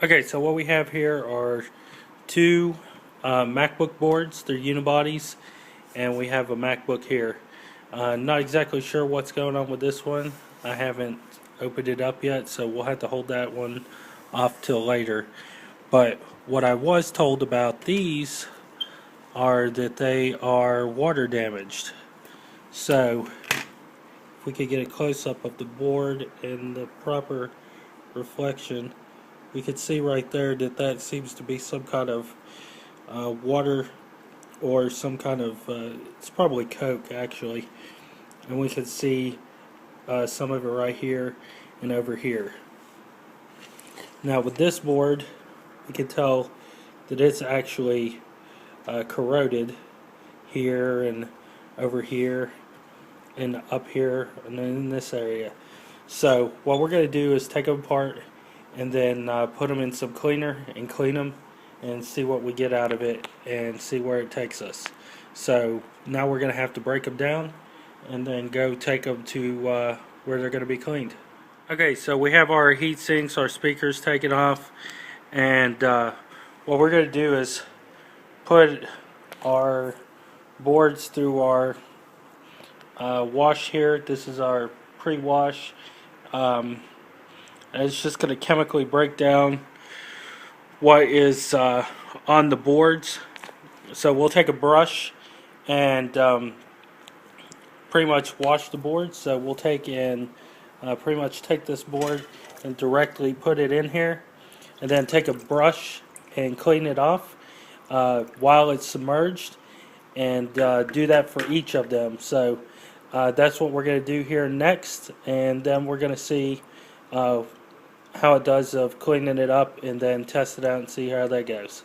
Okay, so what we have here are two MacBook boards. They're unibodies, and we have a MacBook here. Not exactly sure what's going on with this one. I haven't opened it up yet, so we'll have to hold that one off till later. But what I was told about these are that they are water damaged. So if we could get a close-up of the board and the proper reflection, we could see right there that that seems to be some kind of water or some kind of it's probably Coke actually, and we can see some of it right here and over here. Now with this board we can tell that it's actually corroded here and over here and up here and then in this area. So what we're going to do is take them apart and then put them in some cleaner and clean them and see what we get out of it and see where it takes us. So now we're going to have to break them down and then go take them to where they're going to be cleaned. Okay, so we have our heat sinks, our speakers taken off, and what we're going to do is put our boards through our wash here. This is our pre-wash. And it's just going to chemically break down what is on the boards. So we'll take a brush and pretty much wash the boards. So we'll take and pretty much take this board and directly put it in here, and then take a brush and clean it off while it's submerged, and do that for each of them. So that's what we're going to do here next, and then we're going to see how it does of cleaning it up and then test it out and see how that goes.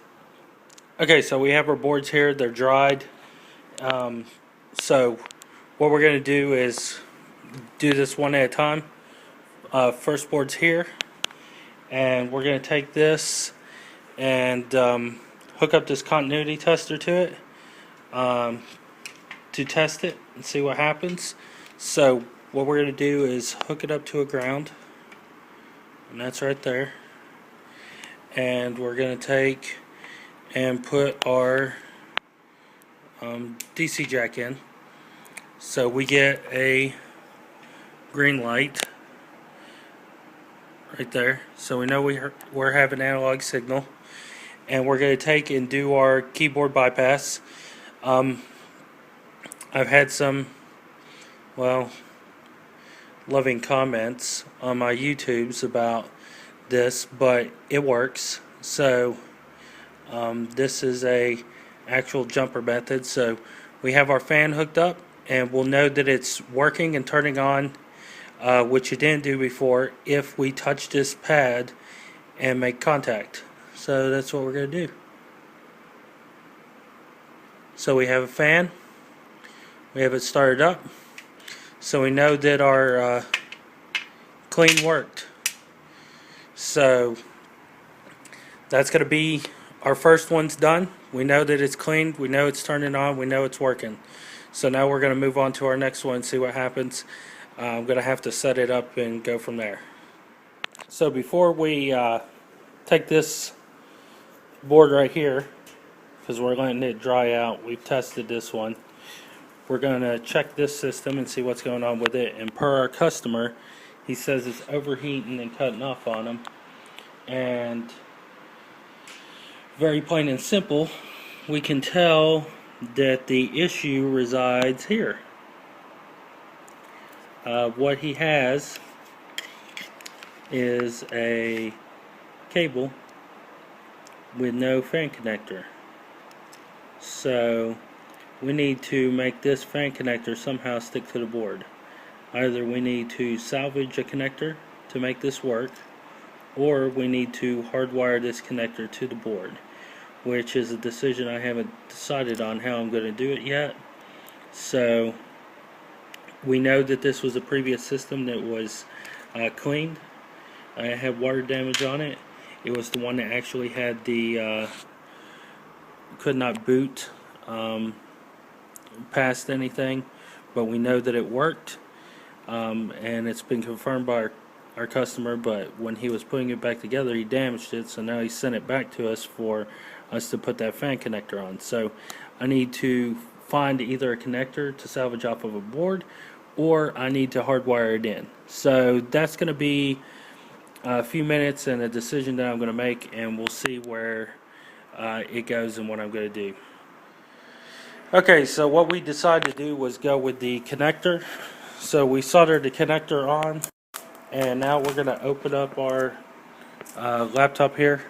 Okay, so we have our boards here. They're dried. So what we're going to do is do this one at a time. First board's here, and we're going to take this and hook up this continuity tester to it to test it and see what happens. So what we're going to do is hook it up to a ground, and that's right there, and we're going to take and put our DC jack in, so we get a green light right there, so we know we're having analog signal, and we're going to take and do our keyboard bypass. I've had some, well, loving comments on my YouTubes about this, but it works. So this is a actual jumper method. So we have our fan hooked up, and we'll know that it's working and turning on, which it didn't do before, if we touch this pad and make contact. So that's what we're going to do. So we have a fan, we have it started up, so we know that our clean worked. So that's going to be our first one's done. We know that it's cleaned, we know it's turning on, we know it's working. So now we're going to move on to our next one and see what happens. I'm going to have to set it up and go from there. So before we take this board right here, because we're letting it dry out, we've tested this one, we're going to check this system and see what's going on with it. And per our customer, he says it's overheating and cutting off on him. And very plain and simple, we can tell that the issue resides here. What he has is a cable with no fan connector. So we need to make this fan connector somehow stick to the board. Either we need to salvage a connector to make this work, or we need to hardwire this connector to the board, which is a decision I haven't decided on how I'm going to do it yet. So we know that this was a previous system that was cleaned. I had water damage on it. It was the one that actually had the could not boot past anything, but we know that it worked, and it's been confirmed by our customer, but when he was putting it back together, he damaged it, so now he sent it back to us for us to put that fan connector on. So I need to find either a connector to salvage off of a board, or I need to hardwire it in. So that's going to be a few minutes and a decision that I'm going to make, and we'll see where it goes and what I'm going to do. Okay, so what we decided to do was go with the connector. So we soldered the connector on, and now we're going to open up our laptop here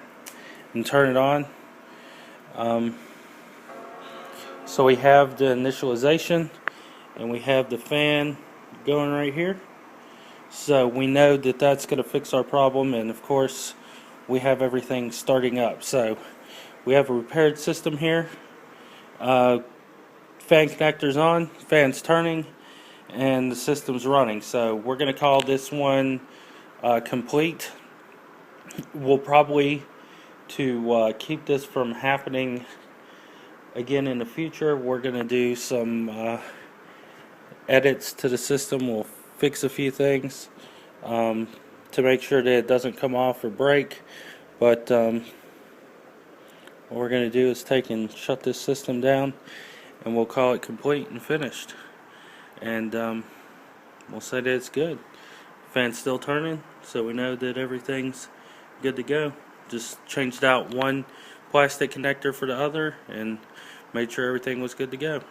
and turn it on. So we have the initialization, and we have the fan going right here. So we know that that's going to fix our problem, and of course we have everything starting up. So we have a repaired system here. Fan connector's on, fan's turning, and the system's running. So we're going to call this one complete. We'll probably, to keep this from happening again in the future, we're going to do some edits to the system. We'll fix a few things to make sure that it doesn't come off or break. But what we're going to do is take and shut this system down, and we'll call it complete and finished. And we'll say that it's good. Fan's still turning, so we know that everything's good to go. Just changed out one plastic connector for the other and made sure everything was good to go.